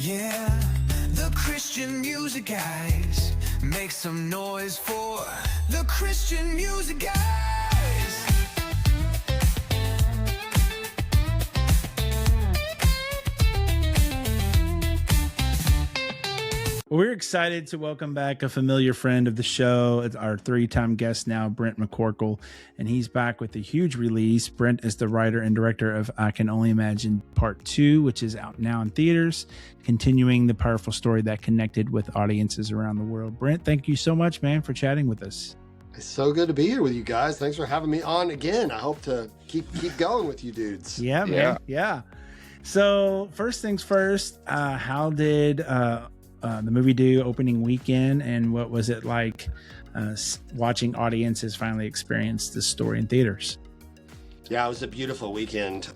Yeah, the Christian music guys. Make some noise for the Christian music guys. We're excited to welcome back a familiar friend of the show. It's our three-time guest now, Brent McCorkle, and he's back with a huge release. Brent is the writer and director of I Can Only Imagine Part 2, which is out now in theaters, continuing the powerful story that connected with audiences around the world. Brent, thank you so much, man, for chatting with us. It's so good to be here with you guys. Thanks for having me on again. I hope to keep going with you dudes. Yeah, man. Yeah. So first things first, how did the movie do opening weekend, and what was it like watching audiences finally experience this story in theaters? Yeah, it was a beautiful weekend.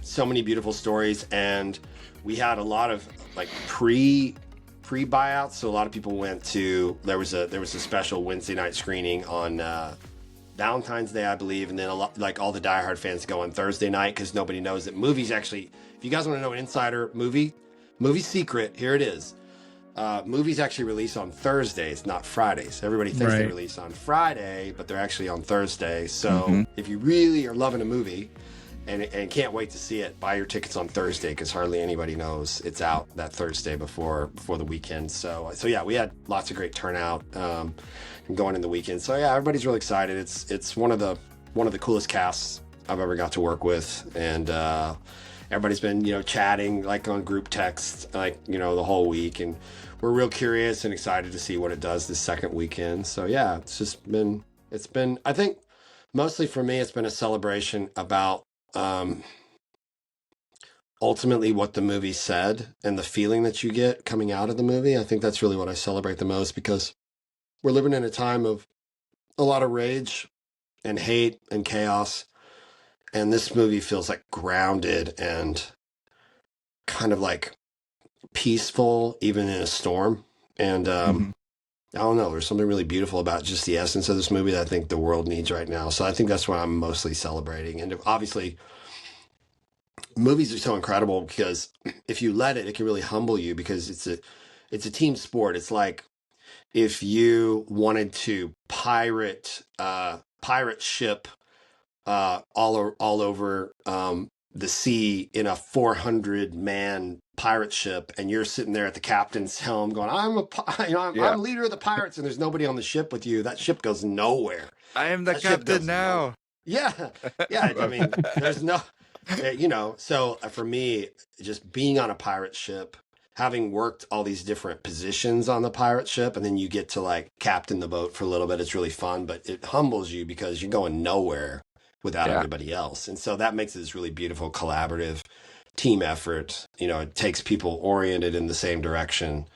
So many beautiful stories, and we had a lot of like pre buyouts. So a lot of people went to there was a special Wednesday night screening on Valentine's Day, I believe, and then a lot like all the diehard fans go on Thursday night because nobody knows that movies actually. If you guys want to know an insider movie secret, here it is. Movies actually release on Thursdays, not Fridays. Everybody thinks they release on Friday, but they're actually on Thursday. So if you really are loving a movie and can't wait to see it, buy your tickets on Thursday because hardly anybody knows it's out that Thursday before the weekend. So yeah, we had lots of great turnout going in the weekend. So yeah, everybody's really excited. It's one of the coolest casts I've ever got to work with, and everybody's been chatting like on group text the whole week, and we're real curious and excited to see what it does this second weekend. So yeah, it's been I think mostly for me it's been a celebration about ultimately what the movie said and the feeling that you get coming out of the movie. I think that's really what I celebrate the most, because we're living in a time of a lot of rage and hate and chaos. And this movie feels like grounded and kind of like peaceful, even in a storm. And I don't know, there's something really beautiful about just the essence of this movie that I think the world needs right now. So I think that's what I'm mostly celebrating. And obviously, movies are so incredible because if you let it, it can really humble you, because it's a team sport. It's like if you wanted to pirate ship all over the sea in a 400-man pirate ship, and you're sitting there at the captain's helm going, I'm leader of the pirates, and there's nobody on the ship with you. That ship goes nowhere. I am the captain now. Yeah. I mean, there's no, so for me, just being on a pirate ship, having worked all these different positions on the pirate ship, and then you get to like captain the boat for a little bit. It's really fun, but it humbles you because you're going nowhere without everybody else. And so that makes it this really beautiful collaborative team effort. It takes people oriented in the same direction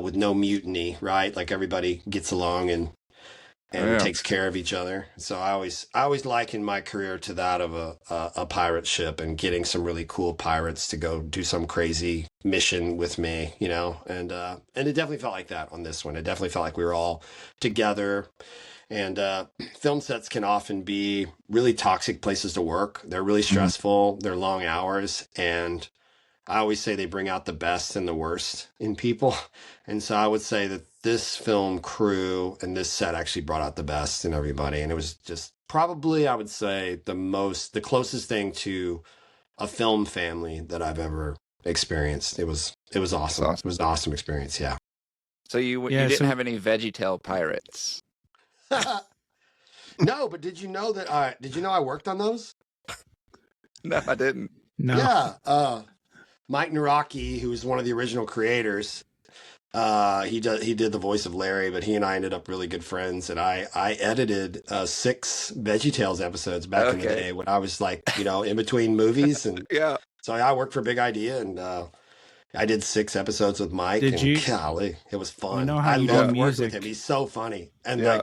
with no mutiny, right? Like everybody gets along and takes care of each other. So I always liken my career to that of a pirate ship, and getting some really cool pirates to go do some crazy mission with me, and it definitely felt like that on this one. It definitely felt like we were all together. And film sets can often be really toxic places to work. They're really stressful. They're long hours. And I always say they bring out the best and the worst in people. And so I would say that this film crew and this set actually brought out the best in everybody. And it was just probably, I would say, the closest thing to a film family that I've ever experienced. It was awesome. It was an awesome experience. Yeah. So you didn't have any VeggieTale pirates? No, but did you know I worked on those? No, I didn't. No. Yeah. Mike Naraki, who was one of the original creators, he did the voice of Larry, but he and I ended up really good friends, and I edited 6 VeggieTales episodes back in the day when I was like, in between movies, and so I worked for Big Idea, and I did 6 episodes with Mike. Golly, it was fun. I love working with him. He's so funny, and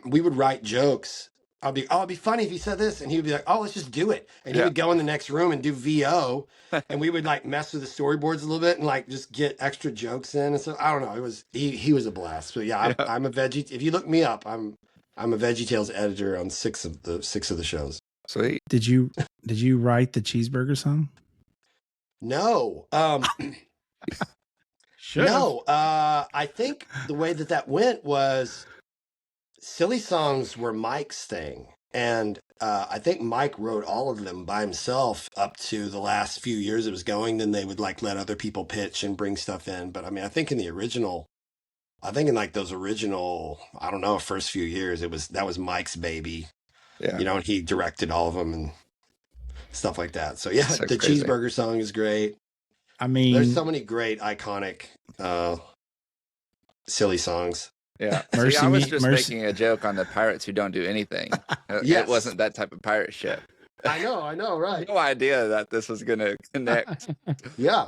we would write jokes. It'd be funny if he said this, and he would be like, "Oh, let's just do it." And he would go in the next room and do VO, and we would like mess with the storyboards a little bit and like just get extra jokes in. And so I don't know. It was he was a blast. But I'm a veggie. If you look me up, I'm a VeggieTales editor on 6 of the shows. Sweet. Did you write the cheeseburger song? No. Should have. No, I think the way that went was silly songs were Mike's thing. And I think Mike wrote all of them by himself up to the last few years it was going. Then they would like let other people pitch and bring stuff in. But I mean, I think in like those original, I don't know, first few years, that was Mike's baby. Yeah. You know, and he directed all of them and stuff like that. So yeah, So the crazy. cheeseburger song is great. I mean, There's so many great iconic silly songs. Yeah. Mercy See, I was me- just mercy- making a joke on the pirates who don't do anything. Yes. It wasn't that type of pirate ship. I know, right? No idea that this was going to connect. Yeah.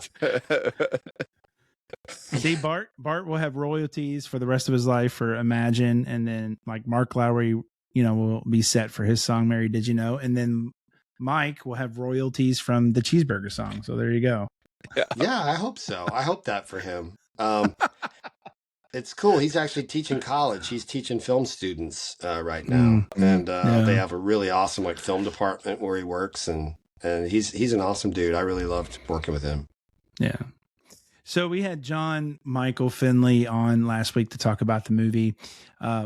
see, Bart will have royalties for the rest of his life for Imagine, and then like Mark Lowry, will be set for his song "Mary Did You Know," and then Mike will have royalties from the cheeseburger song. So there you go. Yeah, I hope so. I hope that for him. It's cool. He's actually teaching college. He's teaching film students right now, and they have a really awesome like film department where he works, and he's an awesome dude. I really loved working with him. Yeah. So we had John Michael Finley on last week to talk about the movie,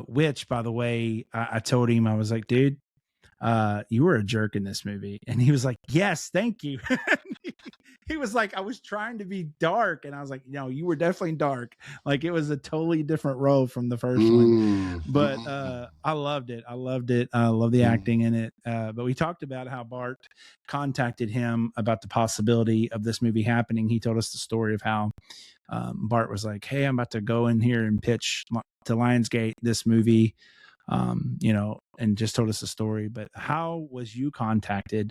which, by the way, I told him, I was like, dude, you were a jerk in this movie. And he was like, yes, thank you. He was like, I was trying to be dark. And I was like, no, you were definitely dark. Like it was a totally different role from the first one. But I loved it. I love the acting in it. But we talked about how Bart contacted him about the possibility of this movie happening. He told us the story of how Bart was like, hey, I'm about to go in here and pitch to Lionsgate this movie, and just told us the story. But how was you contacted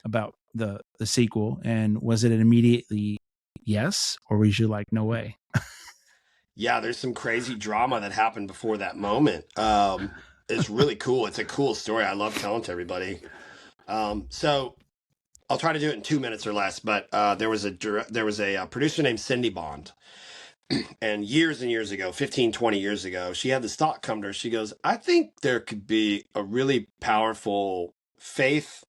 about the sequel, and was it an immediately yes, or was you like, no way? Yeah, there's some crazy drama that happened before that moment. It's really cool. It's a cool story. I love telling to everybody. So I'll try to do it in 2 minutes or less. But there was a producer named Cindy Bond, and years ago, 15, 20 years ago, she had this thought come to her. She goes, I think there could be a really powerful faith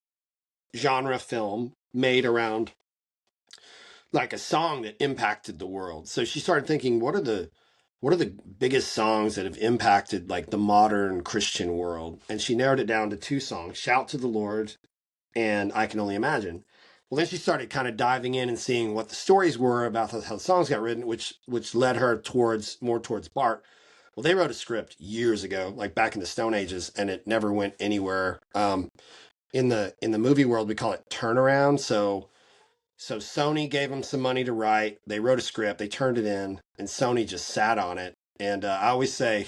genre film made around like a song that impacted the world. So she started thinking, what are the biggest songs that have impacted like the modern Christian world? And she narrowed it down to 2 songs, Shout to the Lord and I Can Only Imagine. Well, then she started kind of diving in and seeing what the stories were about how the songs got written, which led her more towards Bart. Well, they wrote a script years ago, like back in the Stone Ages, and it never went anywhere. In the movie world, we call it turnaround. So Sony gave them some money to write. They wrote a script, they turned it in, and Sony just sat on it. And I always say,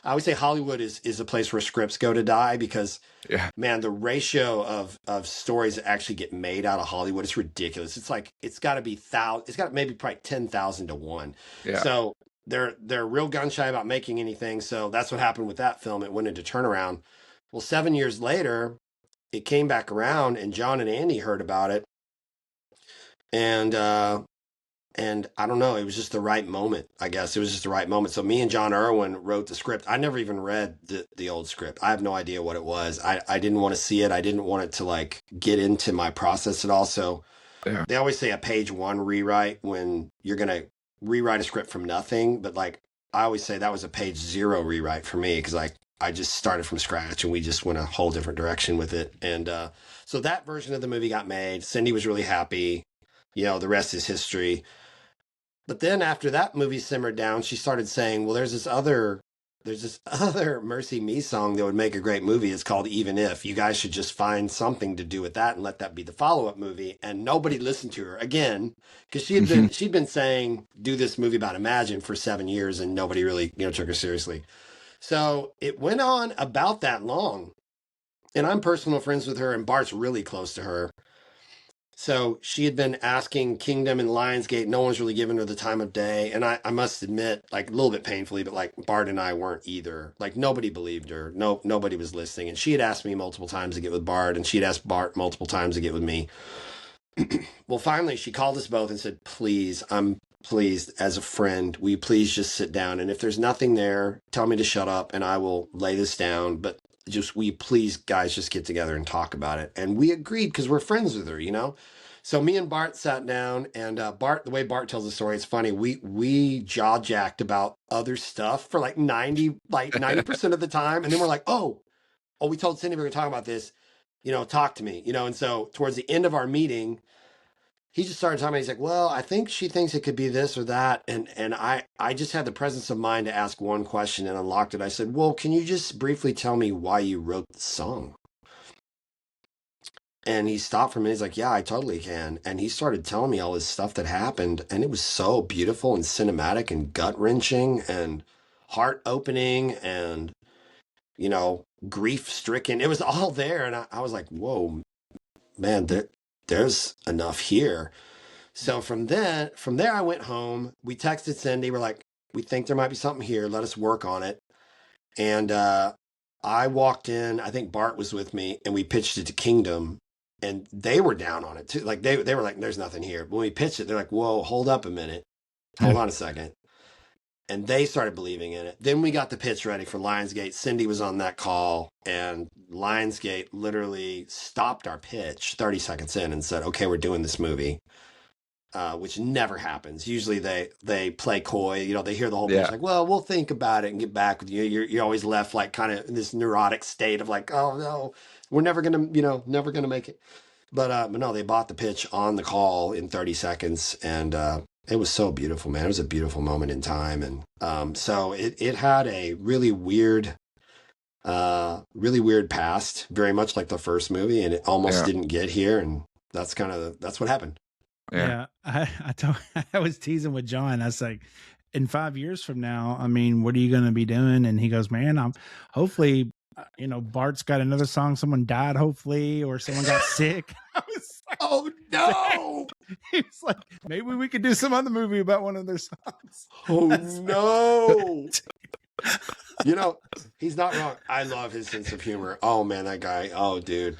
Hollywood is a place where scripts go to die because, man, the ratio of stories that actually get made out of Hollywood is ridiculous. It's like it's got to be maybe probably 10,000 to 1. Yeah. So they're real gun shy about making anything. So that's what happened with that film. It went into turnaround. Well, 7 years later, it came back around, and John and Andy heard about it. And I don't know, it was just the right moment. I guess it was just the right moment. So me and John Irwin wrote the script. I never even read the old script. I have no idea what it was. I didn't want to see it. I didn't want it to like get into my process at all. So they always say a page 1 rewrite when you're going to rewrite a script from nothing. But like, I always say that was a page 0 rewrite for me. Cause like, I just started from scratch and we just went a whole different direction with it. And, so that version of the movie got made. Cindy was really happy. The rest is history. But then after that movie simmered down, she started saying, well, there's this other Mercy Me song that would make a great movie. It's called Even If. You guys should just find something to do with that and let that be the follow-up movie. And nobody listened to her again, because she'd been saying, do this movie about Imagine for 7 years, and nobody really, took her seriously. So it went on about that long. And I'm personal friends with her, and Bart's really close to her. So she had been asking Kingdom and Lionsgate. No one's really giving her the time of day. And I must admit, like a little bit painfully, but like Bart and I weren't either. Like nobody believed her. Nobody was listening. And she had asked me multiple times to get with Bart, and she'd asked Bart multiple times to get with me. Well, finally, she called us both and said, please, as a friend, will you please just sit down? And if there's nothing there, tell me to shut up and I will lay this down. But just, will you please, guys, just get together and talk about it? And we agreed because we're friends with her, So me and Bart sat down, and Bart, the way Bart tells the story, it's funny. We jaw jacked about other stuff for like 90% of the time, and then we're like, oh, we told Cindy we were gonna talk about this. Talk to me. And so towards the end of our meeting, he just started talking. He's like, well, I think she thinks it could be this or that, and I just had the presence of mind to ask one question and unlocked it. I said, well, can you just briefly tell me why you wrote the song? And he stopped for a minute. He's like, yeah, I totally can. And he started telling me all this stuff that happened. And it was so beautiful and cinematic and gut wrenching and heart opening and, grief stricken. It was all there. And I was like, whoa, man, there's enough here. So from there, I went home. We texted Cindy. We're like, we think there might be something here. Let us work on it. And I walked in. I think Bart was with me, and we pitched it to Kingdom. And they were down on it too. Like they were like, there's nothing here. But when we pitched it, they're like, whoa, hold up a minute. Hold on a second. And they started believing in it. Then we got the pitch ready for Lionsgate. Cindy was on that call, and Lionsgate literally stopped our pitch 30 seconds in and said, okay, we're doing this movie. Which never happens. Usually they play coy, they hear the whole pitch like, well, we'll think about it and get back with you. You're always left like kind of in this neurotic state of like, oh no, we're never gonna make it. But no, they bought the pitch on the call in 30 seconds, and it was so beautiful, man. It was a beautiful moment in time, and so it had a really weird past, very much like the first movie, and it almost didn't get here, and that's what happened. Yeah, I was teasing with John. I was like, in 5 years from now, I mean, what are you going to be doing? And he goes, man, I'm hopefully, Bart's got another song. Someone died, hopefully, or someone got sick. I was like, oh no! He was like, maybe we could do some other movie about one of their songs. Oh no! He's not wrong. I love his sense of humor. Oh man, that guy. Oh dude,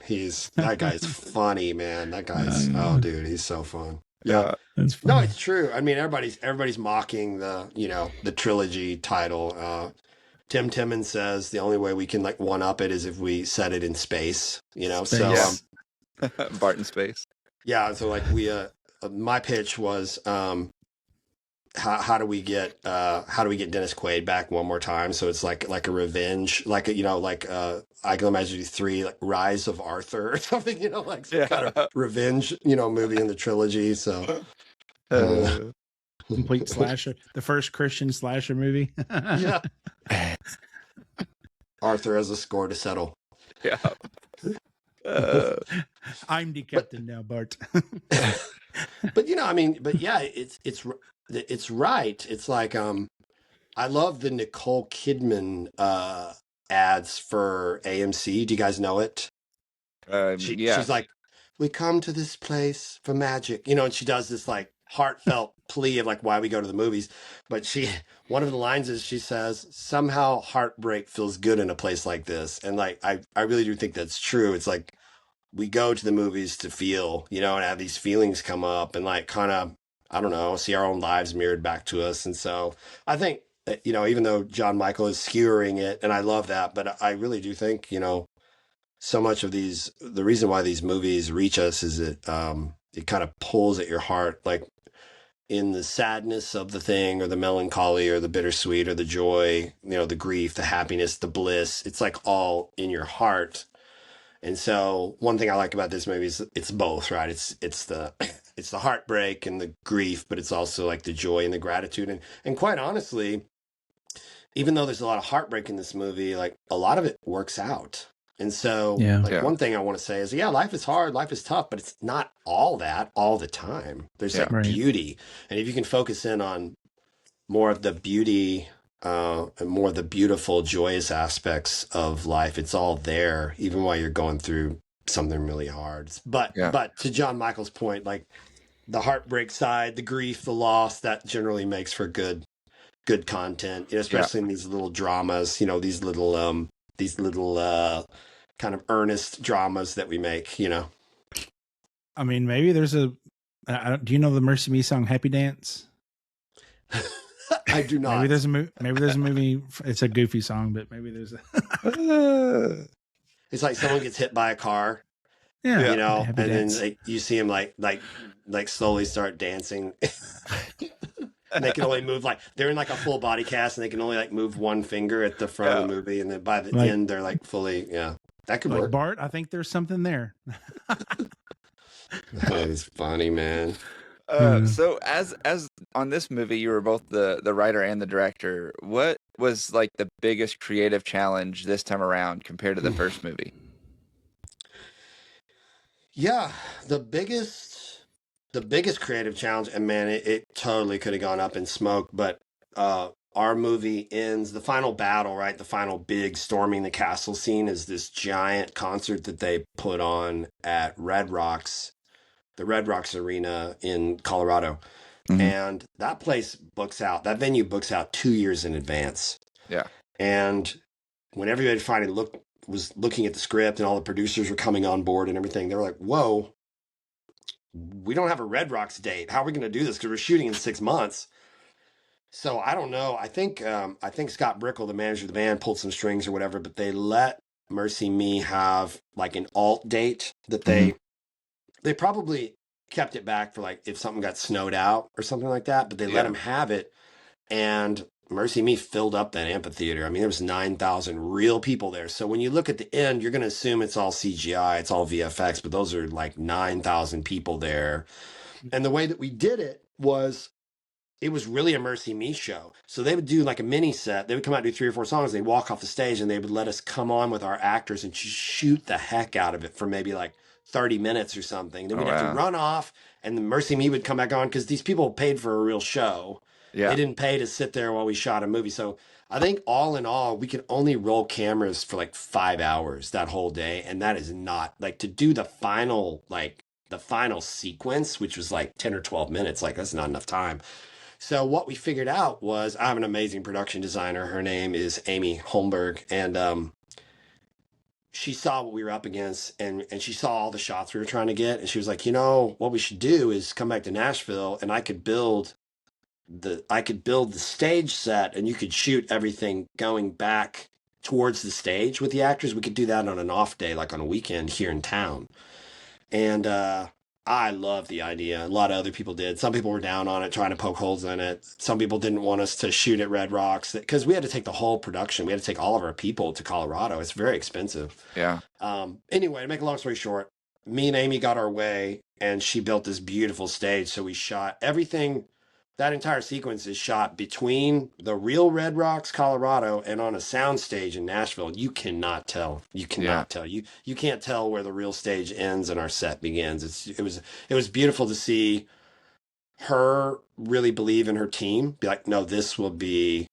that guy's funny, man. That guy's dude, he's so fun. Yeah, no, it's true. I mean, everybody's mocking the trilogy title. Tim Timmons says the only way we can like one up it is if we set it in space. So Bart in space. Yeah, so like my pitch was how do we get Dennis Quaid back one more time? So it's like a revenge, like I can imagine 3, like Rise of Arthur or something, like some kind of revenge, movie in the trilogy. So complete slasher, the first Christian slasher movie. Yeah. Arthur has a score to settle. Yeah. I'm the captain now, Bart. But yeah, it's right. It's like I love the Nicole Kidman ads for AMC. Do you guys know it? She's like, we come to this place for magic, and she does this like heartfelt plea of like why we go to the movies. But one of the lines is she says, somehow heartbreak feels good in a place like this. And like, I really do think that's true. It's like, we go to the movies to feel, and have these feelings come up and like kind of, I don't know, see our own lives mirrored back to us. And so I think, even though John Michael is skewering it, and I love that, but I really do think, so much of the reason why these movies reach us is it kind of pulls at your heart, like in the sadness of the thing or the melancholy or the bittersweet or the joy, the grief, the happiness, the bliss. It's like all in your heart. And so one thing I like about this movie is it's both, right? It's the heartbreak and the grief, but it's also like the joy and the gratitude. And quite honestly, even though there's a lot of heartbreak in this movie, like a lot of it works out. And so one thing I want to say is, life is hard, life is tough, but it's not all that all the time. There's like beauty. And if you can focus in on more of the beauty, and more of the beautiful, joyous aspects of life, it's all there, even while you're going through something really hard. But to John Michael's point, like the heartbreak side, the grief, the loss, that generally makes for good content, especially in these little dramas, these little kind of earnest dramas that we make, I mean, maybe there's do you know the Mercy Me song Happy Dance? I do not. Maybe there's a movie. It's a goofy song, but maybe there's a. It's like someone gets hit by a car, Yeah. you know, Happy and then dance. you see him like slowly start dancing. And they can only move like they're in like a full body cast, and they can only like move one finger at the front of the movie, and then by the Like- end they're like fully, that could Like work. Bart, I think there's something there. That is funny, man. So as on this movie, you were both the writer and the director. What was like the biggest creative challenge this time around compared to the first movie? Yeah, the biggest creative challenge, and man, it totally could have gone up in smoke, but our movie ends, the final battle, right? The final big storming the castle scene is this giant concert that they put on at the Red Rocks Arena in Colorado. Mhm. And that that venue books out 2 years in advance. Yeah. And when everybody finally was looking at the script and all the producers were coming on board and everything, they were like, whoa, we don't have a Red Rocks date. How are we going to do this? Because we're shooting in 6 months. So I don't know. I think Scott Brickle, the manager of the band, pulled some strings or whatever, but they let Mercy Me have like an alt date that they probably kept it back for like if something got snowed out or something like that, but they let him have it. And Mercy Me filled up that amphitheater. I mean, there was 9,000 real people there. So when you look at the end, you're going to assume it's all CGI, it's all VFX, but those are like 9,000 people there. And the way that we did it was really a Mercy Me show. So they would do like a mini set. They would come out and do 3 or 4 songs. They'd walk off the stage and they would let us come on with our actors and shoot the heck out of it for maybe like 30 minutes or something. Then we'd have to run off and the Mercy Me would come back on because these people paid for a real show. Yeah. They didn't pay to sit there while we shot a movie. So I think all in all, we could only roll cameras for like 5 hours that whole day. And that is not like to do the final sequence, which was like 10 or 12 minutes. Like that's not enough time. So what we figured out was I have an amazing production designer. Her name is Amy Holmberg. And she saw what we were up against and she saw all the shots we were trying to get. And she was like, what we should do is come back to Nashville and I could build the stage set and you could shoot everything going back towards the stage with the actors. We could do that on an off day, like on a weekend here in town. And I love the idea. A lot of other people did. Some people were down on it, trying to poke holes in it. Some people didn't want us to shoot at Red Rocks because we had to take the whole production. We had to take all of our people to Colorado. It's very expensive. Yeah. Anyway, to make a long story short, me and Amy got our way and she built this beautiful stage. So we shot everything. That entire sequence is shot between the real Red Rocks, Colorado, and on a sound stage in Nashville. You cannot tell. You cannot tell. You can't tell where the real stage ends and our set begins. It was beautiful to see her really believe in her team. Be like, no, this will be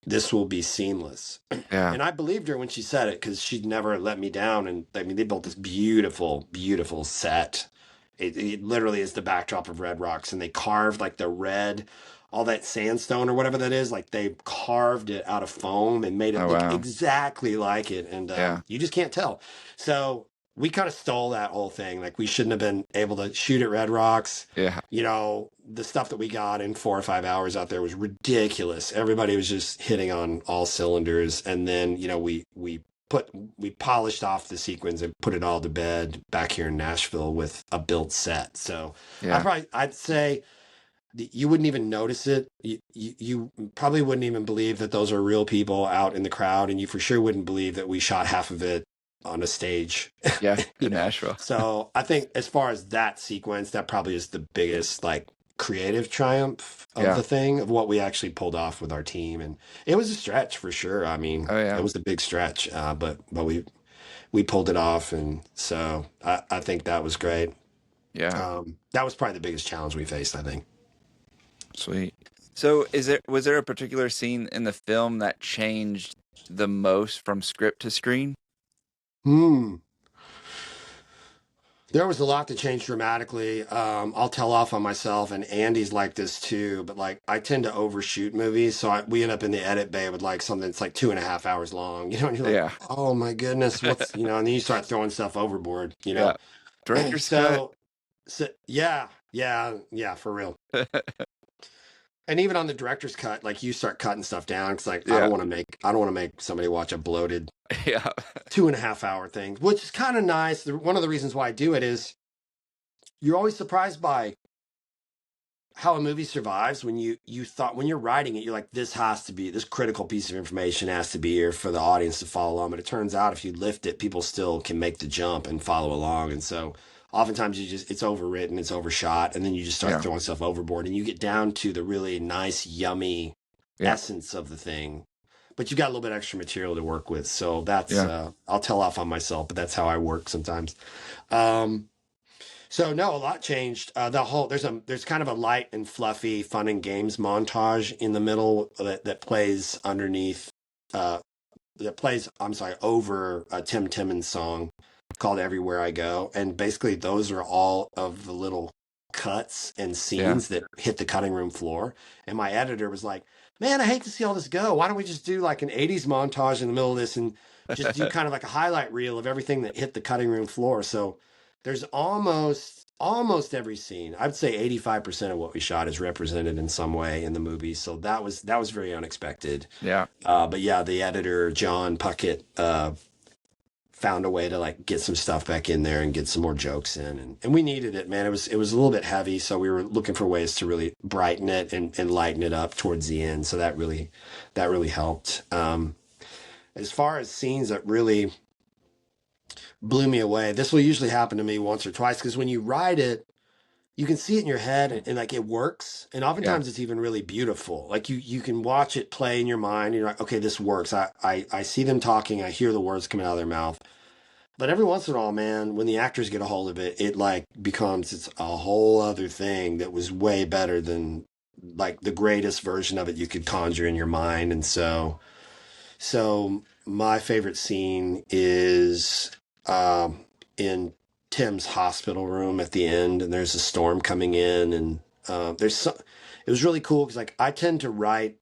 seamless. Yeah. And I believed her when she said it because she'd never let me down. And I mean, they built this beautiful, beautiful set. It literally is the backdrop of Red Rocks, and they carved like the red, all that sandstone or whatever that is. Like they carved it out of foam and made it look exactly like it. And you just can't tell. So we kind of stole that whole thing. Like we shouldn't have been able to shoot at Red Rocks. Yeah. The stuff that we got in 4 or 5 hours out there was ridiculous. Everybody was just hitting on all cylinders. And then, we polished off the sequence and put it all to bed back here in Nashville with a built set. So I'd say you wouldn't even notice it. You probably wouldn't even believe that those are real people out in the crowd. And you for sure wouldn't believe that we shot half of it on a stage. Yeah. In Nashville. So I think as far as that sequence, that probably is the biggest creative triumph of the thing of what we actually pulled off with our team. And it was a stretch for sure. I mean, it was a big stretch, but we pulled it off. And so I think that was great. Yeah. That was probably the biggest challenge we faced, I think. Sweet. So was there a particular scene in the film that changed the most from script to screen? There was a lot that changed dramatically. I'll tell off on myself, and Andy's like this too, but I tend to overshoot movies. So we end up in the edit bay with something that's 2.5 hours long, and you're like, oh my goodness, what's, and then you start throwing stuff overboard, Yeah. Director's cut. So yeah, for real. And even on the director's cut, like you start cutting stuff down because like Yeah. I don't want to make somebody watch a bloated Yeah. 2.5 hour thing, which is kind of nice. One of the reasons why I do it is you're always surprised by how a movie survives when when you're writing it, you're like, this critical piece of information has to be here for the audience to follow along. But it turns out if you lift it, people still can make the jump and follow along. And so oftentimes it's overwritten, it's overshot, and then you just start throwing stuff overboard and you get down to the really nice, yummy essence of the thing. But you've got a little bit extra material to work with. So that's, I'll tell off on myself, but that's how I work sometimes. So no, a lot changed. There's kind of a light and fluffy fun and games montage in the middle that plays underneath, over a Tim Timmons song called Everywhere I Go. And basically those are all of the little cuts and scenes that hit the cutting room floor. And my editor was like, man, I hate to see all this go. Why don't we just do like an 80s montage in the middle of this and just do kind of like a highlight reel of everything that hit the cutting room floor. So there's almost every scene. I'd say 85% of what we shot is represented in some way in the movie. So that was very unexpected. Yeah. But yeah, the editor, John Puckett, found a way to like get some stuff back in there and get some more jokes in. And we needed it, man. It was a little bit heavy. So we were looking for ways to really brighten it and lighten it up towards the end. So that really helped. As far as scenes that really blew me away, this will usually happen to me once or twice because when you write it, you can see it in your head and like it works, and oftentimes it's even really beautiful. Like you can watch it play in your mind and you're like, okay, this works. I see them talking, I hear the words coming out of their mouth. But every once in a while, man, when the actors get a hold of it, it like it's a whole other thing that was way better than like the greatest version of it you could conjure in your mind. And so my favorite scene is in Tim's hospital room at the end, and there's a storm coming in, and it was really cool because like I tend to write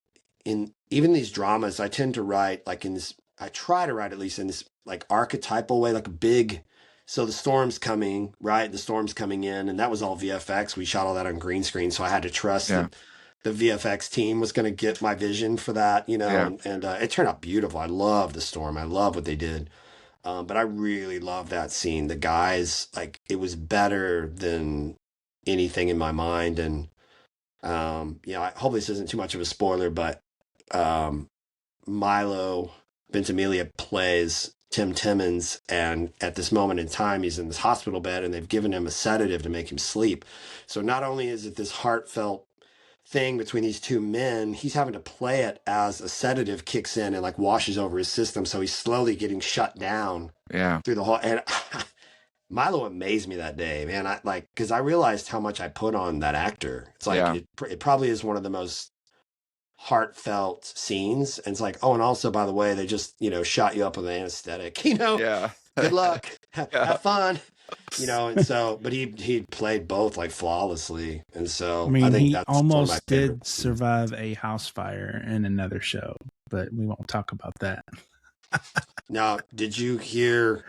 in even these dramas, I tend to write like I try to write at least in this like archetypal way, like a big, so the storm's coming, right? The storm's coming in, and that was all VFX. We shot all that on green screen, so I had to trust that the VFX team was going to get my vision for that, and it turned out beautiful. I love the storm. I love what they did. But I really love that scene. The guys, like, it was better than anything in my mind. And, I hope this isn't too much of a spoiler, but Milo Ventimiglia plays Tim Timmons. And at this moment in time, he's in this hospital bed and they've given him a sedative to make him sleep. So not only is it this heartfelt thing between these two men, he's having to play it as a sedative kicks in and like washes over his system, so he's slowly getting shut down through the whole. And Milo amazed me that day, man. I like, because I realized how much I put on that actor. It's like it probably is one of the most heartfelt scenes, and it's like, oh, and also by the way, they just shot you up with an anesthetic, good luck, have fun. And so, but he played both like flawlessly, and so I think that's almost did survive a house fire in another show, but we won't talk about that. Now, did you hear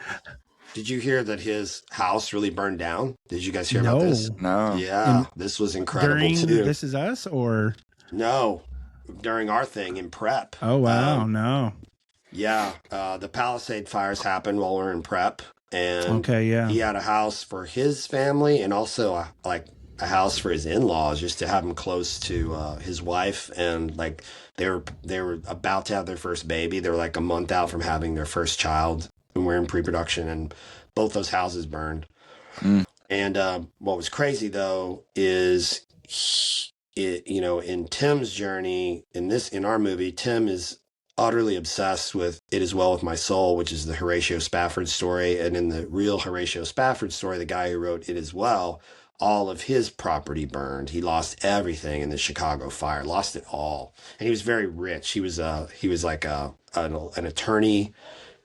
that his house really burned down? Did you guys hear about this? No. Yeah, this was incredible during too. This Is Us, or no, during our thing in prep. Oh wow, no. Yeah, the Palisade fires happened while we were in prep. And he had a house for his family and also a house for his in-laws, just to have him close to his wife. And like they were about to have their first baby. They were like a month out from having their first child, and we're in pre-production, and both those houses burned. And what was crazy though is in Tim's journey in our movie, Tim is utterly obsessed with It Is Well With My Soul, which is the Horatio Spafford story. And in the real Horatio Spafford story, the guy who wrote It Is Well, all of his property burned. He lost everything in the Chicago fire, lost it all. And he was very rich. He was like an attorney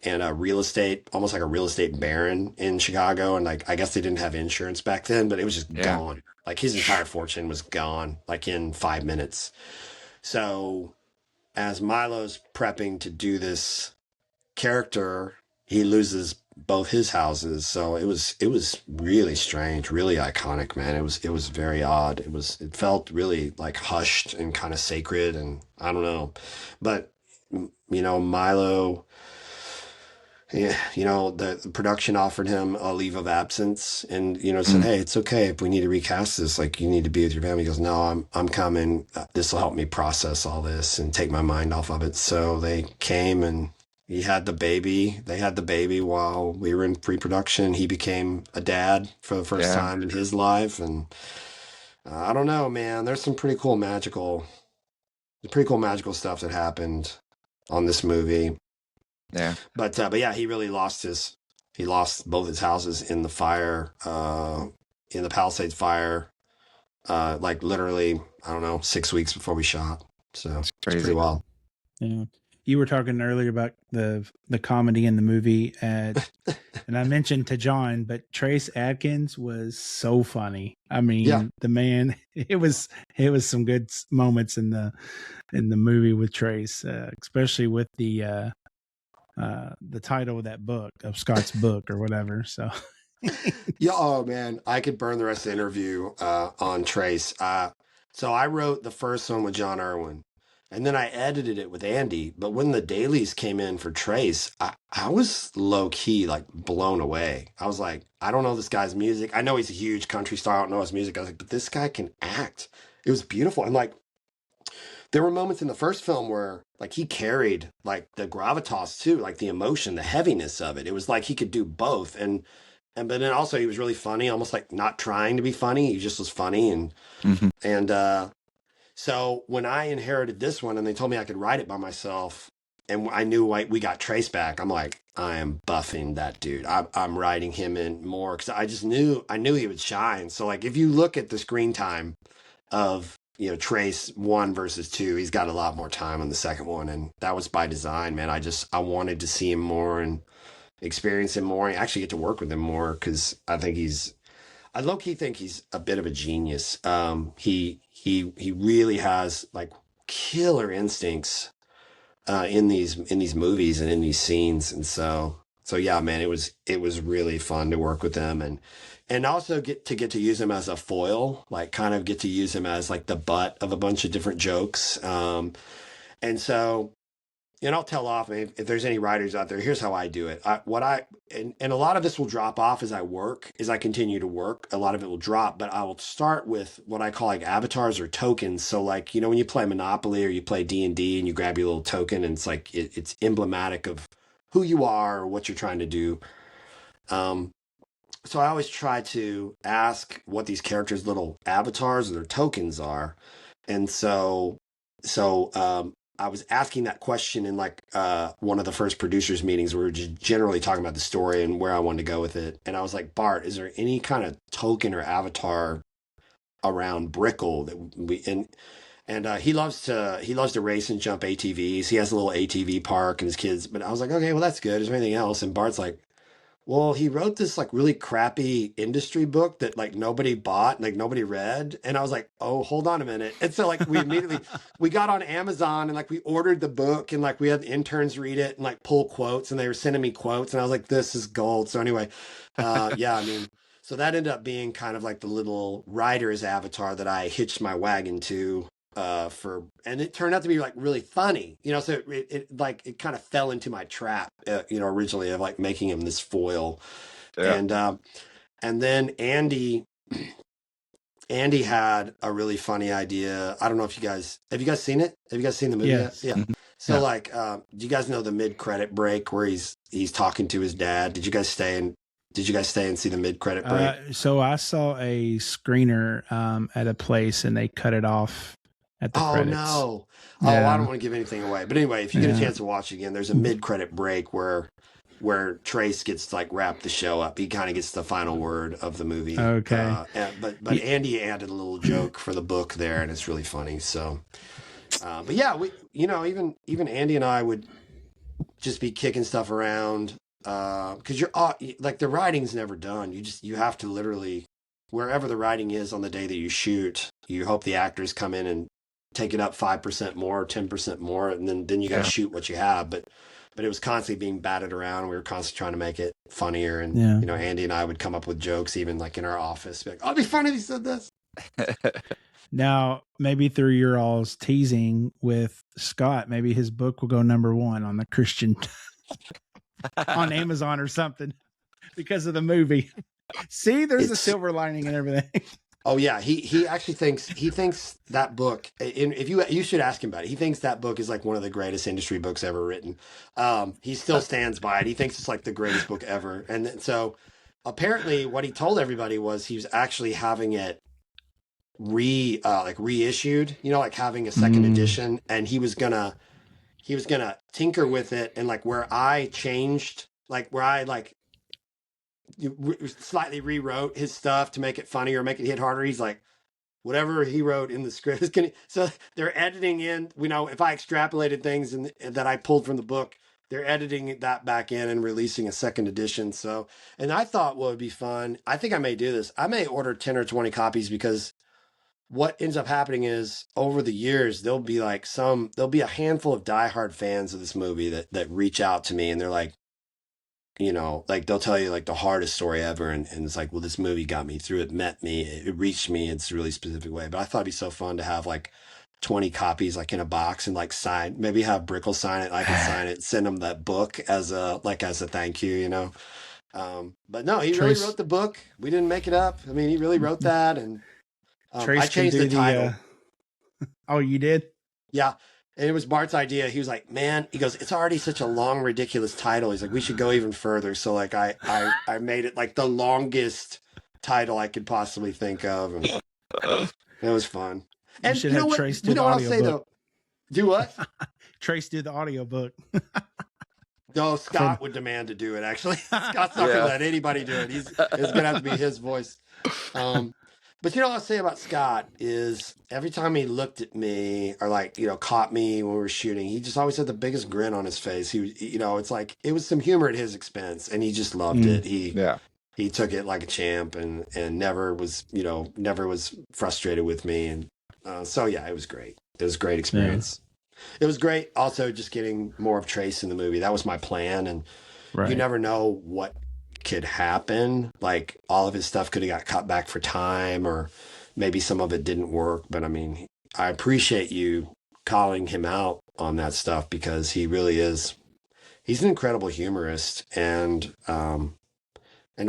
and almost like a real estate baron in Chicago. And like, I guess they didn't have insurance back then, but it was just gone. Like his entire fortune was gone, like in 5 minutes. So as Milo's prepping to do this character, he loses both his houses. So it was really strange, really iconic, man. It was very odd. It felt really like hushed and kind of sacred, and I don't know, but you know, Milo. Yeah, you know, the production offered him a leave of absence and, you know, said, Mm. hey, it's okay if we need to recast this. Like, you need to be with your family. He goes, no, I'm coming. This will help me process all this and take my mind off of it. So they came and he had the baby. They had the baby while we were in pre-production. He became a dad for the first Yeah. time in his life. And I don't know, man, there's some pretty cool magical stuff that happened on this movie. Yeah. But yeah, he lost both his houses in the fire, in the Palisades fire, like literally, I don't know, 6 weeks before we shot. So It's it's pretty crazy. wild. Yeah. You were talking earlier about the comedy in the movie, and I mentioned to John, but Trace Adkins was so funny. I mean, Yeah. the man. It was some good moments in the movie with Trace, especially with the title of that book, of Scott's book or whatever. So Yeah. Oh man, I could burn the rest of the interview on Trace. So I wrote the first one with John Irwin, and then I edited it with Andy. But when the dailies came in for Trace, I was low key like blown away. I was like, I don't know this guy's music. I know he's a huge country star. I don't know his music. I was like, but this guy can act. It was beautiful. And like, there were moments in the first film where like he carried like the gravitas too, like the emotion, the heaviness of it. It was like he could do both. And but then also he was really funny, almost like not trying to be funny. He just was funny. Hmm. And so when I inherited this one and they told me I could write it by myself, and I knew like we got Trace back, I'm like, I am buffing that dude. I'm writing him in more because I knew he would shine. So like if you look at the screen time of, you know, Trace 1 versus 2, he's got a lot more time on the second one, and that was by design, man. I wanted to see him more and experience him more and actually get to work with him more because I low key think he's a bit of a genius. He really has like killer instincts in these movies and in these scenes, and so yeah, man, it was really fun to work with him and also get to use him as a foil, like kind of get to use him as like the butt of a bunch of different jokes. And so, and I'll tell off if there's any writers out there. Here's how I do it. And a lot of this will drop off as I continue to work. A lot of it will drop, but I will start with what I call like avatars or tokens. So like, you know, when you play Monopoly or you play D&D and you grab your little token and it's like it's emblematic of who you are or what you're trying to do. So I always try to ask what these characters' little avatars or their tokens are, and so I was asking that question in like one of the first producers meetings. We were just generally talking about the story and where I wanted to go with it, and I was like, Bart, is there any kind of token or avatar around Brickle that we and he loves to race and jump ATVs. He has a little ATV park and his kids. But I was like, okay, well that's good. Is there anything else? And Bart's like, well, he wrote this like really crappy industry book that like nobody bought, like nobody read. And I was like, oh, hold on a minute. And so like we got on Amazon and like we ordered the book and like we had interns read it and like pull quotes and they were sending me quotes and I was like, this is gold. So anyway, yeah, I mean, so that ended up being kind of like the little writer's avatar that I hitched my wagon to and it turned out to be like really funny, you know, so it like it kind of fell into my trap, you know, originally of like making him this foil. Yeah. And then Andy had a really funny idea. I don't know if have you guys seen it? Have you guys seen the movie Yes. yet? Yeah. Mhm. So Yeah. like do you guys know the mid-credit break where he's talking to his dad? Did you guys stay and see the mid-credit break? So I saw a screener at a place, and they cut it off at the Oh credits. no. Oh, I don't Yeah. want to give anything away. But anyway, if you get a Yeah. chance to watch it again, there's a mid-credit break where Trace gets to like wrap the show up. He kind of gets the final word of the movie. Okay. But Andy added a little joke for the book there, and it's really funny. So, but yeah, we, you know, even Andy and I would just be kicking stuff around because you're like the writing's never done. You have to literally wherever the writing is on the day that you shoot. You hope the actors come in and take it up 5% more, 10% more, and then you got to Yeah. shoot what you have. But but it was constantly being batted around. We were constantly trying to make it funnier. And, Yeah. you know, Andy and I would come up with jokes, even like in our office. Be like, oh, it'd be funny if he said this. Now, maybe through your all's teasing with Scott, maybe his book will go #1 on the Christian on Amazon or something because of the movie. See, there's a silver lining and everything. Oh yeah, he actually thinks that book. If you should ask him about it. He thinks that book is like one of the greatest industry books ever written. He still stands by it. He thinks it's like the greatest book ever. And so apparently, what he told everybody was he was actually having it reissued. You know, like having a second edition, and he was gonna tinker with it, and like where I changed, like where I like slightly rewrote his stuff to make it funnier, make it hit harder. He's like, whatever he wrote in the script is gonna. So they're editing in. You know, if I extrapolated things that I pulled from the book, they're editing that back in and releasing a second edition. So, and I thought what would be fun. I think I may do this. I may order 10 or 20 copies because what ends up happening is over the years there'll be a handful of diehard fans of this movie that reach out to me and they're like, you know, like they'll tell you like the hardest story ever. And it's like, well, this movie got me through it, met me, it reached me in a really specific way. But I thought it'd be so fun to have like 20 copies like in a box and like sign, maybe have Brickle sign it. I can sign it, send him that book as a thank you, you know? But no, he really wrote the book. We didn't make it up. I mean, he really wrote that. And I changed the title. Oh, you did? Yeah. And it was Bart's idea. He was like, man, he goes, it's already such a long, ridiculous title. He's like, we should go even further. So like I made it like the longest title I could possibly think of. And it was fun. And you should have Trace do the audiobook. Do what? Trace did the audiobook. No, Scott would demand to do it, actually. Scott's not going to let anybody do it. It's going to have to be his voice. But you know what I'll say about Scott is every time he looked at me or like, you know, caught me when we were shooting, he just always had the biggest grin on his face. He, you know, it's like, it was some humor at his expense and he just loved it. He took it like a champ and never was frustrated with me. And so, yeah, it was great. It was a great experience. Yeah. It was great. Also just getting more of Trace in the movie. That was my plan. And you never know what could happen. Like all of his stuff could have got cut back for time or maybe some of it didn't work. But I mean, I appreciate you calling him out on that stuff because he really is, he's an incredible humorist. And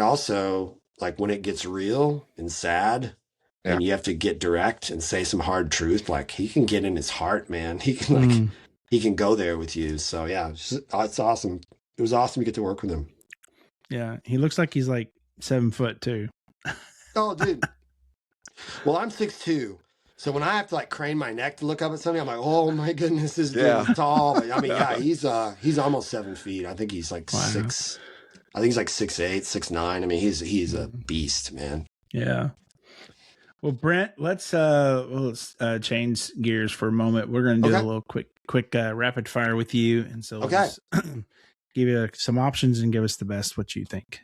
also like when it gets real and sad and you have to get direct and say some hard truth, like he can get in his heart, man. He can he can go there with you. So yeah, it's awesome. It was awesome to get to work with him. Yeah, he looks like he's like 7 foot too. Oh, dude. Well, I'm 6'2", so when I have to like crane my neck to look up at something, I'm like, oh my goodness, this dude is tall. But, I mean, yeah, he's almost 7 feet. I think he's like 6. I think he's like 6'8", 6'9". I mean, he's a beast, man. Yeah. Well, Brent, let's change gears for a moment. We're going to do a little quick rapid fire with you, and so let's give you some options and give us the best what you think.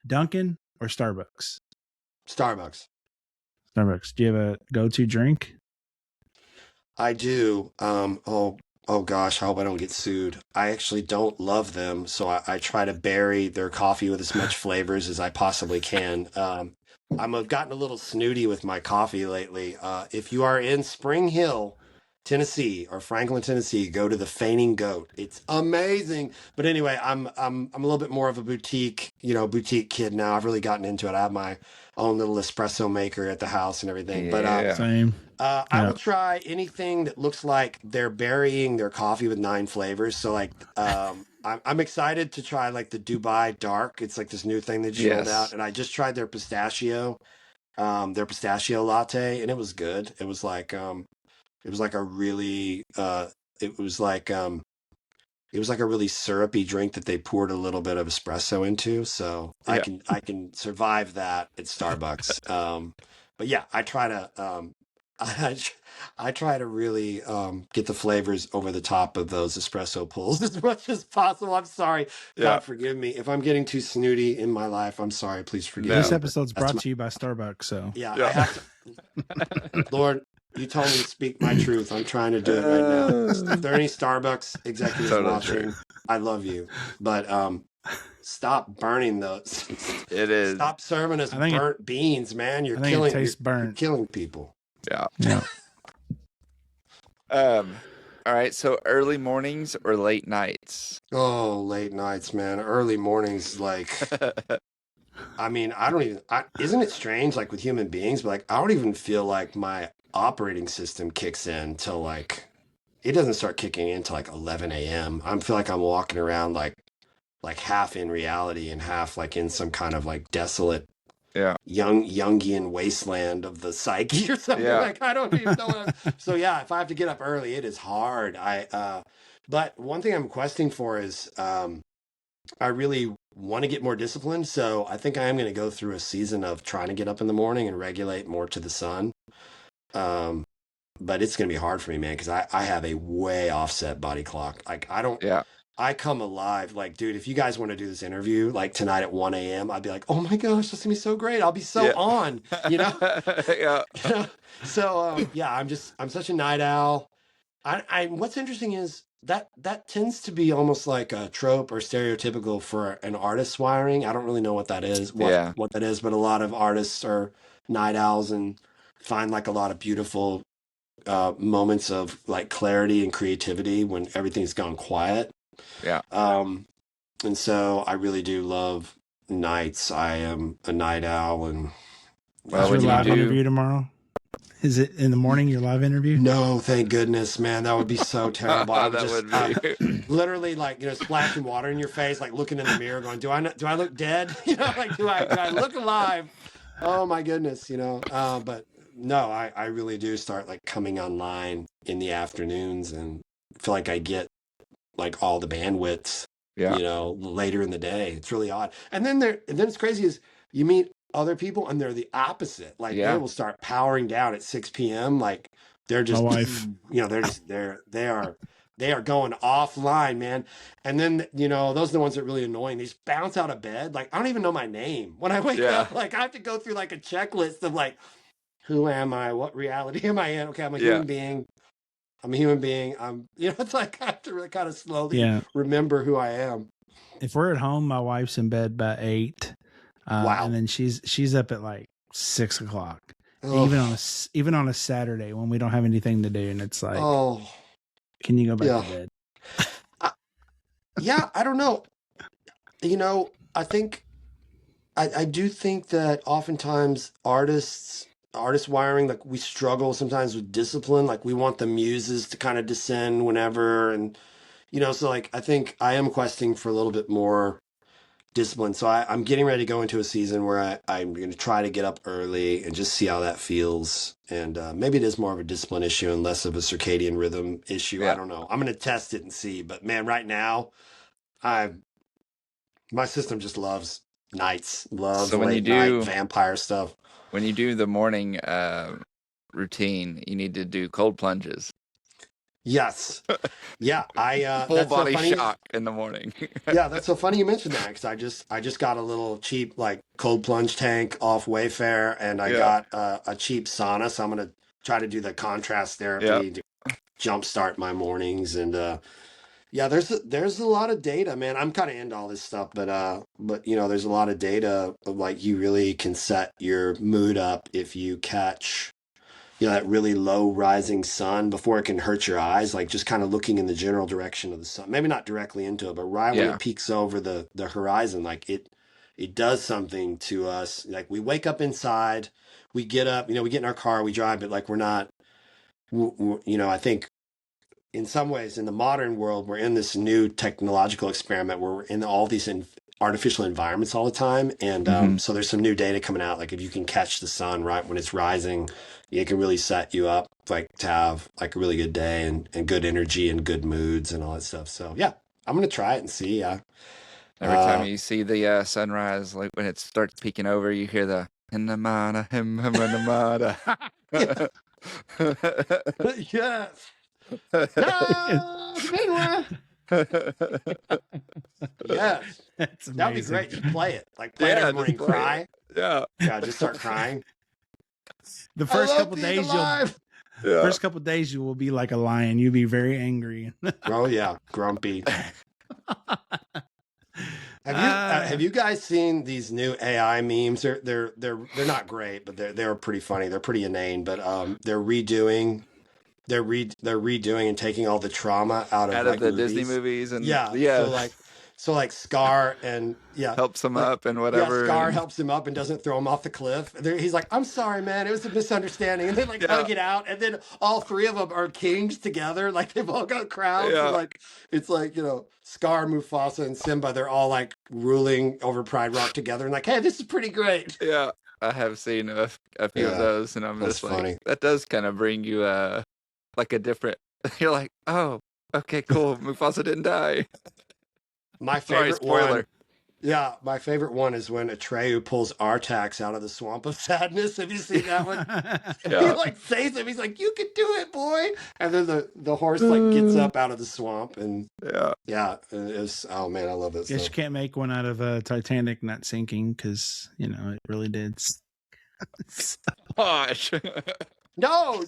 Dunkin' or Starbucks? Starbucks. Starbucks. Do you have a go-to drink? I do. Oh gosh, I hope I don't get sued. I actually don't love them, so I try to bury their coffee with as much flavors as I possibly can. I've gotten a little snooty with my coffee lately. If you are in Spring Hill, Tennessee or Franklin, Tennessee, go to the Fainting Goat. It's amazing. But anyway, I'm a little bit more of a boutique kid now. I've really gotten into it. I have my own little espresso maker at the house and everything. But same. I will try anything that looks like they're burying their coffee with 9 flavors. So like I'm excited to try like the Dubai Dark. It's like this new thing that just rolled out, and I just tried their pistachio latte, and it was good. It was like a really syrupy drink that they poured a little bit of espresso into. So I can survive that at Starbucks. But yeah, I try to really get the flavors over the top of those espresso pulls as much as possible. I'm sorry. God forgive me. If I'm getting too snooty in my life, I'm sorry. Please forgive me. This episode's brought to you by Starbucks. So I have to, Lord, You told me to speak my truth. I'm trying to do it right now. If there are any Starbucks executives Totally watching, true. I love you. But stop burning those. It is. Stop serving us I think burnt beans, man. I think it tastes You're burnt. killing people. Yeah. Yeah. All right. So early mornings or late nights? Oh, late nights, man. Early mornings, like, I mean, isn't it strange, like with human beings, but like, I don't even feel like my operating system kicks in till like, it doesn't start kicking in till like 11 a.m. I feel like I'm walking around like half in reality and half like in some kind of like desolate Yeah. Jungian wasteland of the psyche or something. Yeah. Like I don't even know. So yeah, if I have to get up early, it is hard. But one thing I'm questing for is I really want to get more disciplined. So I think I am going to go through a season of trying to get up in the morning and regulate more to the sun. But it's going to be hard for me, man, because I have a way offset body clock. Like I don't. Yeah. I come alive. Like, dude, if you guys want to do this interview like tonight at 1 a.m., I'd be like, oh my gosh, this is gonna be so great. I'll be so Yeah. on, you know? Yeah. So yeah, I'm such a night owl. What's interesting is that tends to be almost like a trope or stereotypical for an artist's wiring. I don't really know what that is, Yeah. what that is, but a lot of artists are night owls and find like a lot of beautiful moments of like clarity and creativity when everything's gone quiet. Yeah. And so I really do love nights. I am a night owl, and Well, Is when your you live do- interview tomorrow? Is it in the morning, your live interview? no, thank goodness, man, that would be so terrible. I would That just would be. literally like splashing water in your face, like looking in the mirror, going, do I look dead? Like do I look alive? Oh my goodness, But no, I really do start like coming online in the afternoons and feel like I get like all the bandwidth Yeah. later in the day. It's really odd. And then it's crazy is you meet other people and they're the opposite. Like Yeah. they will start powering down at 6 p.m. Like they're just, My wife. they are going offline, man. And then, those are the ones that are really annoying. They just bounce out of bed. Like I don't even know my name when I wake Yeah. up. Like I have to go through like a checklist of like, who am I? What reality am I in? Okay. I'm a human being. It's like I have to really kind of slowly remember who I am. If we're at home, my wife's in bed by 8. Wow. And then she's up at like 6 o'clock. Oh. Even on a Saturday when we don't have anything to do, and it's like, Oh, can you go back to bed? yeah. I don't know. I think I do think that oftentimes artist wiring, like we struggle sometimes with discipline. Like we want the muses to kind of descend whenever, and so like I think I am questing for a little bit more discipline. So I'm getting ready to go into a season where I'm going to try to get up early and just see how that feels. And maybe it is more of a discipline issue and less of a circadian rhythm issue. Yeah. I don't know. I'm going to test it and see. But man, right now, my system just loves nights, loves So when late you do- night vampire stuff. When you do the morning routine, you need to do cold plunges. Yes. Yeah. Full that's so body funny. shock in the morning. Yeah, that's so funny you mentioned that because I just got a little cheap like cold plunge tank off Wayfair, and I got a cheap sauna, so I'm gonna try to do the contrast therapy to jumpstart my mornings. And there's a lot of data, man. I'm kind of into all this stuff, but there's a lot of data of like you really can set your mood up if you catch that really low rising sun before it can hurt your eyes, like just kind of looking in the general direction of the sun, maybe not directly into it, but right when it peeks over the horizon, like it does something to us. Like we wake up inside, we get up, we get in our car, we drive, but like we're not, I think in some ways in the modern world, we're in this new technological experiment where we're in all these artificial environments all the time. And so there's some new data coming out. Like if you can catch the sun right when it's rising, it can really set you up like to have like a really good day and good energy and good moods and all that stuff. So yeah, I'm going to try it and see. Every time you see the sunrise, like when it starts peeking over, you hear the Hinamana, Hinamana. Yes. Yes. That's amazing. That'd be great. Just play it. Like play it every morning, just play cry. Yeah. Yeah, just start crying. The first couple days Yeah. First couple of days, you will be like a lion. You'll be very angry. Oh yeah, grumpy. Have you guys seen these new AI memes? They're not great, but they're pretty funny. They're pretty inane, but they're redoing and taking all the trauma out of like the movies. Disney movies and Yeah. So like Scar and helps him like, up and whatever. Yeah, Scar and... helps him up and doesn't throw him off the cliff. He's like, "I'm sorry, man. It was a misunderstanding." And they like hug it out, and then all three of them are kings together. Like they've all got crowns. Yeah. And like it's like Scar, Mufasa, and Simba. They're all like ruling over Pride Rock together, and like, "Hey, this is pretty great." Yeah, I have seen a few of those, and I'm just like, funny. That does kind of bring you like a different. You're like, oh, okay, cool. Mufasa didn't die. My Sorry, favorite spoiler. one. Yeah, my favorite one is when Atreyu pulls Artax out of the swamp of sadness. Have you seen that one? Yeah. He like saves him. He's like, "You can do it, boy!" And then the horse like gets up out of the swamp, and and it was, oh man, I love this. Guess you can't make one out of Titanic not sinking because it really did. Gosh. No,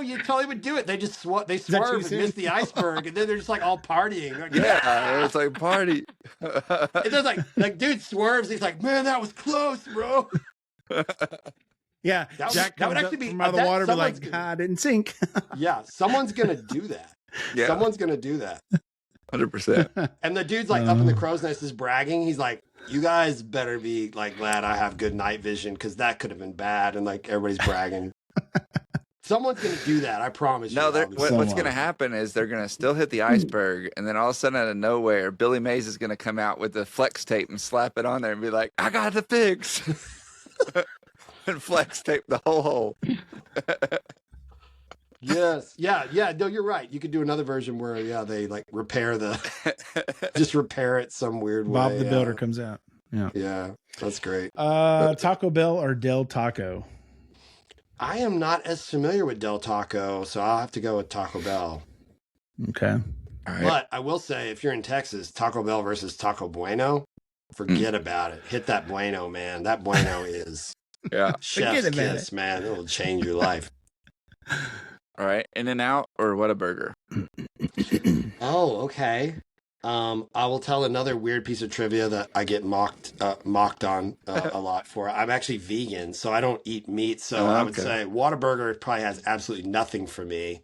you totally would do it. They just they swerve and miss the iceberg, and then they're just like all partying. Like, Yeah, it's like party. It does like dude swerves. He's like, "Man, that was close, bro." Yeah, Jack comes up from out of the water, be like, "I didn't sink." Yeah, someone's gonna do that. Yeah. Someone's gonna do that. 100%. And the dude's like up in the crow's nest is bragging. He's like, "You guys better be like glad I have good night vision because that could have been bad." And like everybody's bragging. Someone's gonna do that. I promise you. No, what's gonna happen is they're gonna still hit the iceberg, and then all of a sudden, out of nowhere, Billy Mays is gonna come out with the flex tape and slap it on there and be like, "I got the fix," and flex tape the whole hole. Yes. Yeah. No, you're right. You could do another version where they like repair it some weird way. Bob the Builder comes out. Yeah. Yeah, that's great. Taco Bell or Del Taco? I am not as familiar with Del Taco, so I'll have to go with Taco Bell. Okay. All right. But I will say, if you're in Texas, Taco Bell versus Taco Bueno, forget about it. Hit that Bueno, man. That Bueno is chef's kiss, man. It will change your life. All right. In-N-Out or Whataburger? Oh, okay. I will tell another weird piece of trivia that I get mocked on a lot for. I'm actually vegan, so I don't eat meat. So I would say Whataburger probably has absolutely nothing for me.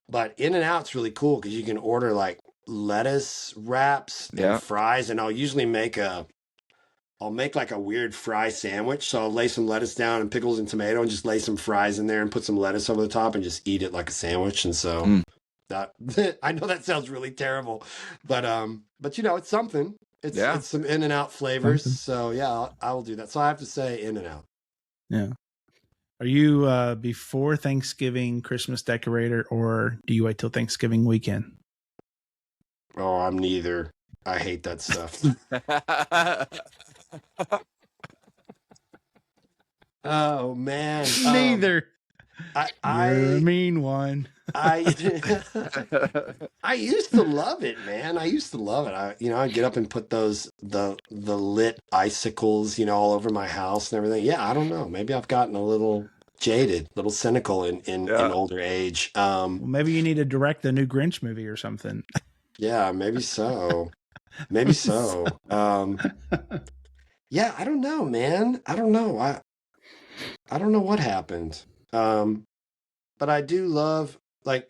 But In-N-Out's really cool because you can order like lettuce wraps and fries, and I'll usually make like a weird fry sandwich. So I'll lay some lettuce down and pickles and tomato, and just lay some fries in there and put some lettuce over the top, and just eat it like a sandwich. And so. That I know that sounds really terrible, but it's something. It's some In-N-Out flavors. So I will do that. So I have to say In-N-Out. Yeah. Are you before Thanksgiving Christmas decorator, or do you wait till Thanksgiving weekend? Oh, I'm neither. I hate that stuff. Oh man, neither. You're a mean one. I used to love it, man. I used to love it. I'd get up and put the lit icicles, all over my house and everything. Yeah, I don't know. Maybe I've gotten a little jaded, a little cynical in older age. Well, maybe you need to direct a new Grinch movie or something. Yeah, maybe so. Maybe so. Yeah, I don't know, man. I don't know. I don't know what happened. But I do love, like,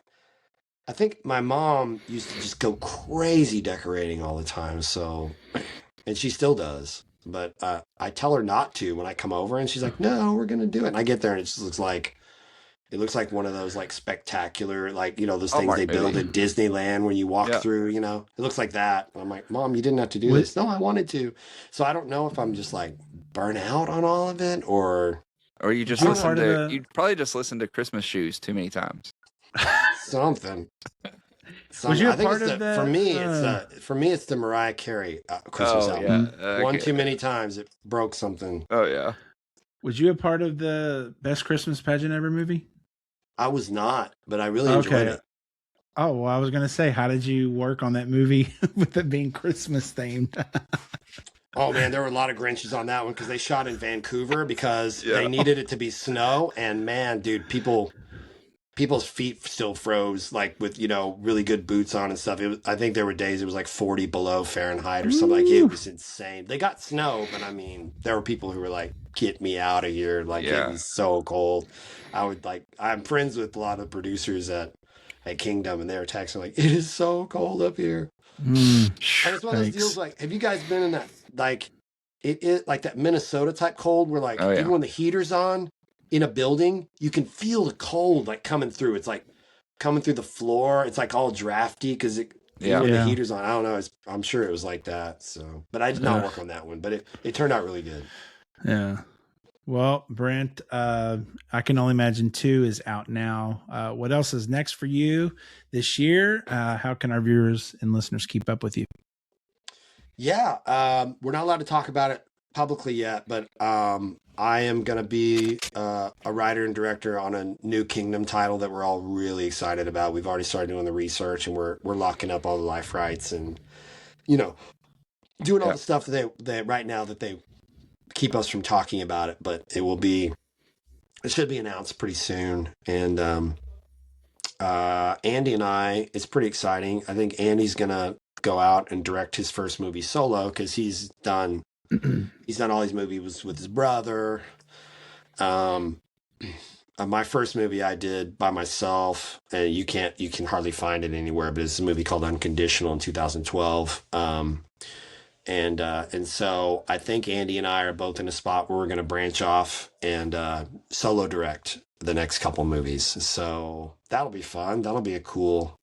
I think my mom used to just go crazy decorating all the time. So, and she still does, but I tell her not to when I come over, and she's like, "No, we're going to do it." And I get there and it just looks like one of those like spectacular, like, those things they build at Disneyland when you walk through, it looks like that. And I'm like, "Mom, you didn't have to do this." No, I wanted to. So I don't know if I'm just like burnt out on all of it, or you just you probably just listened to Christmas Shoes too many times. Something. Was you a part of that? For me, it's the Mariah Carey Christmas album. Yeah. One too many times, it broke something. Oh yeah. Was you a part of the Best Christmas Pageant Ever movie? I was not, but I really enjoyed it. Oh, well, I was going to say, how did you work on that movie with it being Christmas themed? Oh man, there were a lot of Grinches on that one because they shot in Vancouver because they needed it to be snow. And man, dude, people people's feet still froze, like with, really good boots on and stuff. I think there were days it was like 40 below Fahrenheit or something. Like, it was insane. They got snow, but I mean, there were people who were like, get me out of here. Like, it was so cold. I'm friends with a lot of producers at Kingdom, and they were texting like, it is so cold up here. And it's one of those deals like, have you guys been in that, like, it like that Minnesota type cold where like, even when the heater's on in a building, you can feel the cold like coming through. It's like coming through the floor. It's like all drafty because when the heater's on, I don't know. I'm sure it was like that. So, but I did not work on that one, but it turned out really good. Yeah. Well, Brent, I can only imagine 2 is out now. What else is next for you this year? How can our viewers and listeners keep up with you? Yeah, we're not allowed to talk about it publicly yet, but I am going to be a writer and director on a new Kingdom title that we're all really excited about. We've already started doing the research, and we're locking up all the life rights and, doing all the stuff that right now that they keep us from talking about it. But it should be announced pretty soon. And Andy and I, it's pretty exciting. I think Andy's going to go out and direct his first movie solo because he's done all these movies with his brother. My first movie I did by myself, and you can hardly find it anywhere, but it's a movie called Unconditional in 2012. And so I think Andy and I are both in a spot where we're going to branch off and solo direct the next couple movies. So that'll be fun. That'll be a cool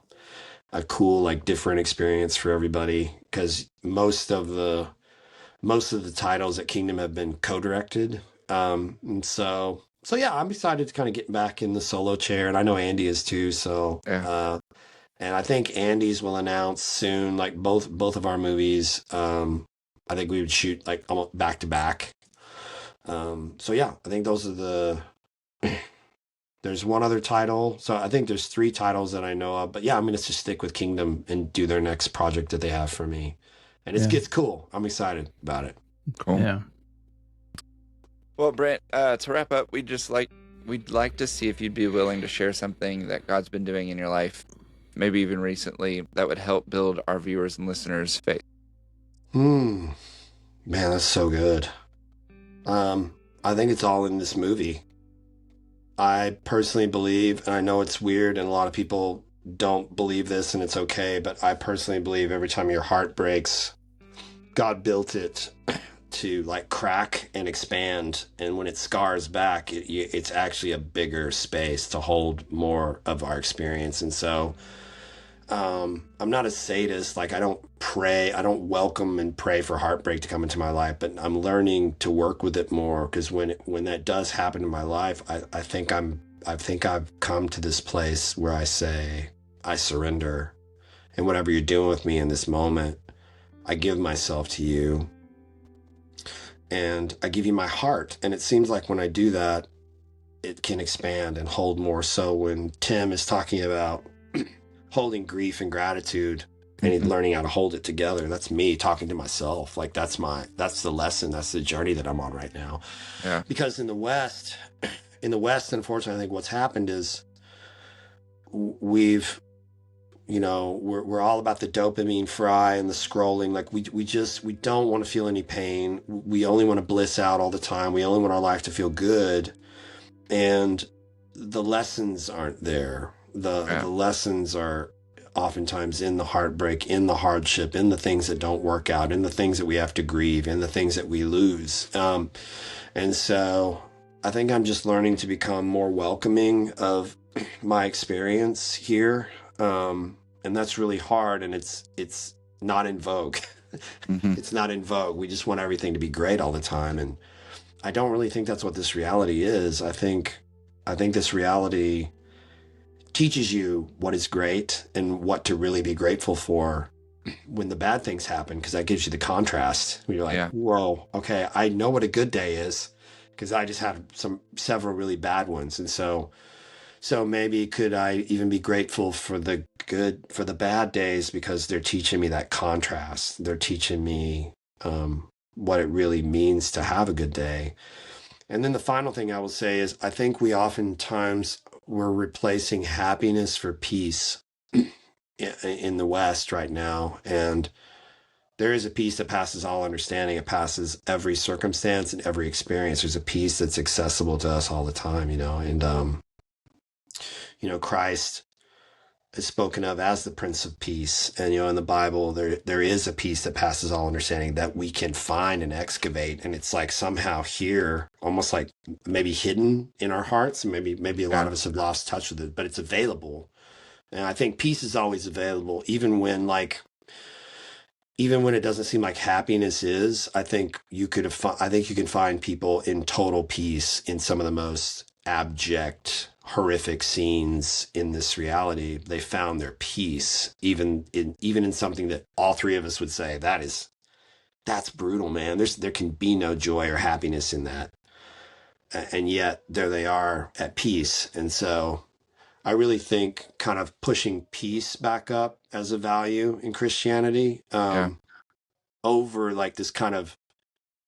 like different experience for everybody, because most of the titles at Kingdom have been co-directed. And so yeah, I'm excited to kind of get back in the solo chair, and I know Andy is too. So and I think Andy's will announce soon, like both of our movies. I think we would shoot like almost back to back. So yeah, I think those are there's one other title. So I think there's 3 titles that I know of, but yeah, I'm going to just stick with Kingdom and do their next project that they have for me. And it gets cool. I'm excited about it. Cool. Yeah. Well, Brent, to wrap up, we'd like to see if you'd be willing to share something that God's been doing in your life, maybe even recently, that would help build our viewers and listeners' faith. Man, that's so good. I think it's all in this movie. I personally believe, and I know it's weird and a lot of people don't believe this, and it's okay, but I personally believe every time your heart breaks, God built it to like crack and expand, and when it scars back, it's actually a bigger space to hold more of our experience. And so I'm not a sadist. Like, I don't welcome and pray for heartbreak to come into my life, but I'm learning to work with it more, because when that does happen in my life, I think I've come to this place where I say, I surrender, and whatever you're doing with me in this moment, I give myself to you, and I give you my heart. And it seems like when I do that, it can expand and hold more. So when Tim is talking about holding grief and gratitude, and he's learning how to hold it together, that's me talking to myself. Like, that's the lesson, that's the journey that I'm on right now. Yeah. Because in the West, unfortunately, I think what's happened is we're all about the dopamine fry and the scrolling. Like, we don't want to feel any pain. We only want to bliss out all the time. We only want our life to feel good. And the lessons aren't there. The lessons are oftentimes in the heartbreak, in the hardship, in the things that don't work out, in the things that we have to grieve, in the things that we lose. And so I think I'm just learning to become more welcoming of my experience here. And that's really hard, and it's not in vogue. It's not in vogue. We just want everything to be great all the time. And I don't really think that's what this reality is. I think this reality teaches you what is great and what to really be grateful for when the bad things happen, because that gives you the contrast. You're like, whoa, okay, I know what a good day is, because I just had several really bad ones. And so maybe could I even be grateful for the bad days, because they're teaching me that contrast. They're teaching me what it really means to have a good day. And then the final thing I will say is, I think we oftentimes we're replacing happiness for peace in the West right now. And there is a peace that passes all understanding. It passes every circumstance and every experience. There's a peace that's accessible to us all the time, you know, and, you know, Christ is spoken of as the Prince of Peace. And, you know, in the Bible, there is a peace that passes all understanding that we can find and excavate. And it's like somehow here, almost like maybe hidden in our hearts. And maybe a lot of us have lost touch with it, but it's available. And I think peace is always available, even when it doesn't seem like happiness is. I think you can find people in total peace in some of the most abject, horrific scenes in this reality. They found their peace, even in something that all three of us would say that's brutal, man. There can be no joy or happiness in that, and yet there they are at peace. And so I really think kind of pushing peace back up as a value in Christianity, over like this kind of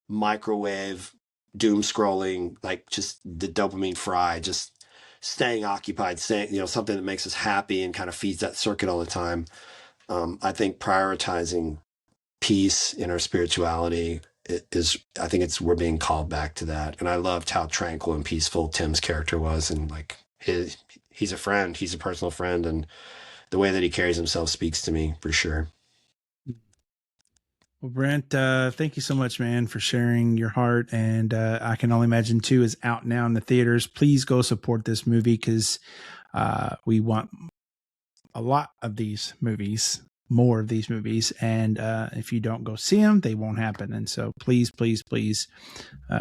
microwave doom scrolling, like just the dopamine fry, just staying occupied, saying, you know, something that makes us happy and kind of feeds that circuit all the time. I think prioritizing peace in our spirituality we're being called back to that. And I loved how tranquil and peaceful Tim's character was. And like he's a friend, he's a personal friend. And the way that he carries himself speaks to me for sure. Well, Brent, thank you so much, man, for sharing your heart. And I Can Only Imagine 2 is out now in the theaters. Please go support this movie because we want a lot of these movies, more of these movies. And if you don't go see them, they won't happen. And so please, please, please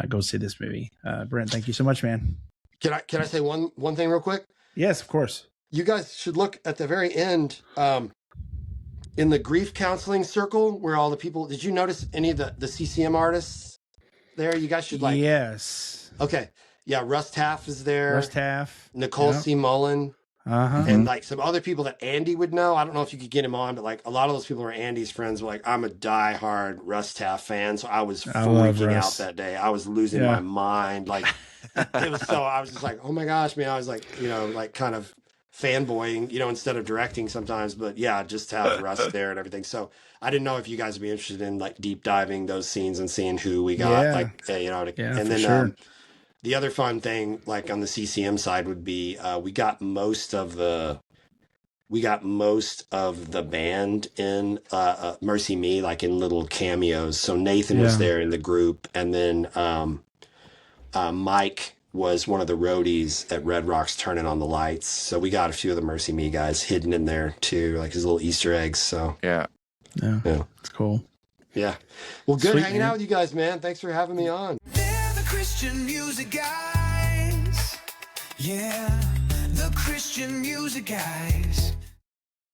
go see this movie. Brent, thank you so much, man. Can I say one thing real quick? Yes, of course. You guys should look at the very end. In the grief counseling circle where all the people, did you notice any of the CCM artists there? You guys should like. Yes. Okay. Yeah. Russ Taff is there. Russ Taff. Nicole C. Mullen. Uh-huh. And like some other people that Andy would know. I don't know if you could get him on, but like a lot of those people are Andy's friends. Were like, I'm a diehard Russ Taff fan. So I was freaking out that day. I was losing my mind. Like it was I was just like, oh my gosh, man. I was like, you know, like kind of fanboying, you know, instead of directing sometimes, but yeah, just to have Russ there and everything. So I didn't know if you guys would be interested in like deep diving those scenes and seeing who we got, you know, and then sure. The other fun thing, like on the CCM side, would be we got most of the band in Mercy Me, like in little cameos. So Nathan was there in the group, and then Mike was one of the roadies at Red Rocks turning on the lights. So we got a few of the Mercy Me guys hidden in there too, like his little Easter eggs. So yeah, it's cool. Yeah. Well, good Sweet, hanging out with you guys, man. Thanks for having me on. They're the Christian music guys. Yeah, the Christian music guys.